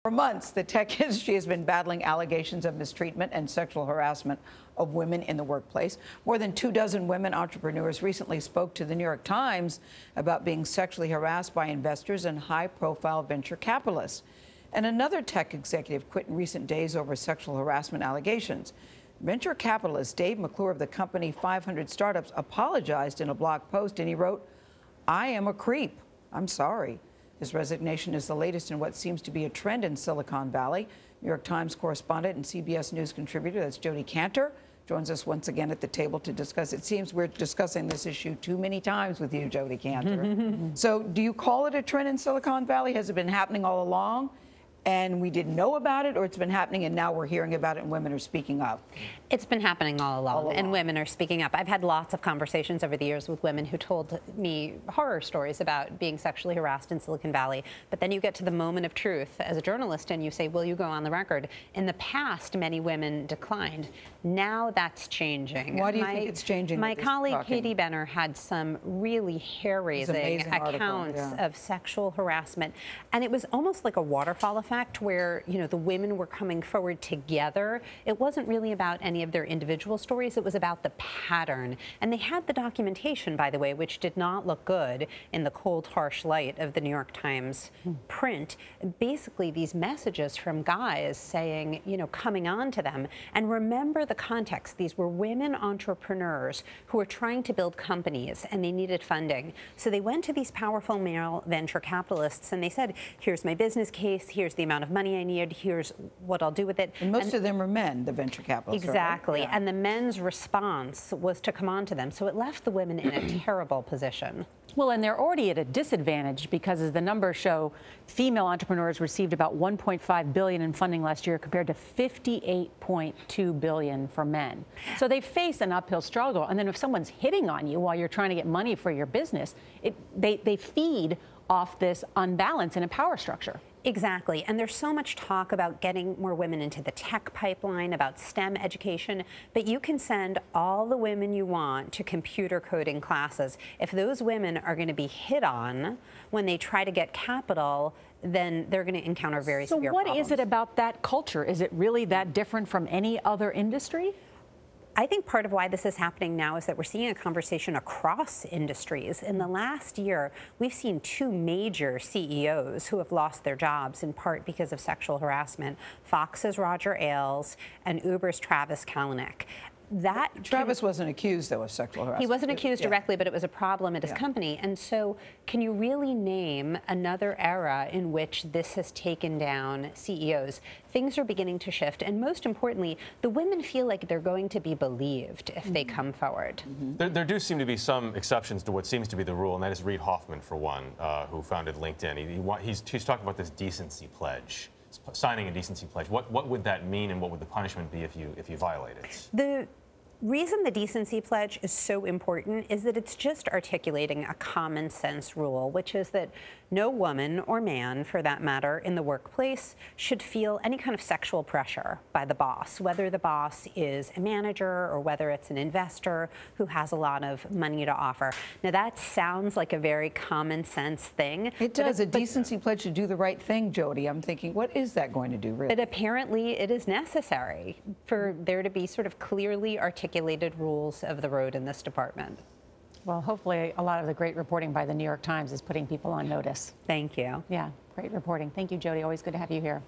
For months, the tech industry has been battling allegations of mistreatment and sexual harassment of women in the workplace. More than 24 women entrepreneurs recently spoke to the New York Times about being sexually harassed by investors and high-profile venture capitalists. And another tech executive quit in recent days over sexual harassment allegations. Venture capitalist Dave McClure of the company 500 Startups apologized in a blog post, and he wrote, "I am a creep. I'm sorry." His resignation is the latest in what seems to be a trend in Silicon Valley. New York Times correspondent and CBS News contributor, that's Jodi Kantor, joins us once again at the table to discuss. It seems we're discussing this issue too many times with you, Jodi Kantor. So do you call it a trend in Silicon Valley? Has it been happening all along and we didn't know about it, or it's been happening and now we're hearing about it and women are speaking up? It's been happening all along, and women are speaking up. I've had lots of conversations over the years with women who told me horror stories about being sexually harassed in Silicon Valley. But then you get to the moment of truth as a journalist and you say, will you go on the record? In the past, many women declined. Now that's changing. Why do you think it's changing? My colleague Katie Benner had some really hair-raising accounts of sexual harassment. And it was almost like a waterfall effect where, you know, the women were coming forward together. It wasn't really about any of their individual stories. It was about the pattern. And they had the documentation, by the way, which did not look good in the cold, harsh light of the New York Times print. Basically, these messages from guys saying, you know, coming on to them. And remember the context. These were women entrepreneurs who were trying to build companies and they needed funding. So they went to these powerful male venture capitalists and they said, here's my business case, here's the amount of money I need, here's what I'll do with it. And most of them are men, the venture capitalists. Exactly. Right? Yeah. And the men's response was to come on to them. So it left the women in a terrible position. Well, and they're already at a disadvantage because, as the numbers show, female entrepreneurs received about $1.5 billion in funding last year compared to $58.2 billion for men. So they face an uphill struggle. And then if someone's hitting on you while you're trying to get money for your business, they feed off this unbalance in a power structure. Exactly. And there's so much talk about getting more women into the tech pipeline, about STEM education, but you can send all the women you want to computer coding classes. If those women are going to be hit on when they try to get capital, then they're going to encounter very severe problems. So what is it about that culture? Is it really that different from any other industry? I think part of why this is happening now is that we're seeing a conversation across industries. In the last year, we've seen 2 major CEOs who have lost their jobs in part because of sexual harassment. Fox's Roger Ailes and Uber's Travis Kalanick. Travis wasn't accused, though, of sexual harassment. He wasn't accused directly, but it was a problem at his company. And so can you really name another era in which this has taken down CEOs? Things are beginning to shift. And most importantly, the women feel like they're going to be believed if they come forward. There do seem to be some exceptions to what seems to be the rule, and that is Reid Hoffman, for one, who founded LinkedIn. He's talking about this decency pledge. Signing a decency pledge. What would that mean, and what would the punishment be if you violate it? The reason the decency pledge is so important is that it's just articulating a common sense rule, which is that no woman or man, for that matter, in the workplace should feel any kind of sexual pressure by the boss, whether the boss is a manager or whether it's an investor who has a lot of money to offer. Now, that sounds like a very common sense thing. It does. A decency pledge to do the right thing, Jodi. I'm thinking, what is that going to do, really? But apparently it is necessary for there to be sort of clearly articulated rules of the road in this department. Well, hopefully a lot of the great reporting by the New York Times is putting people on notice. Thank you. Yeah, great reporting. Thank you, Jodi. Always good to have you here.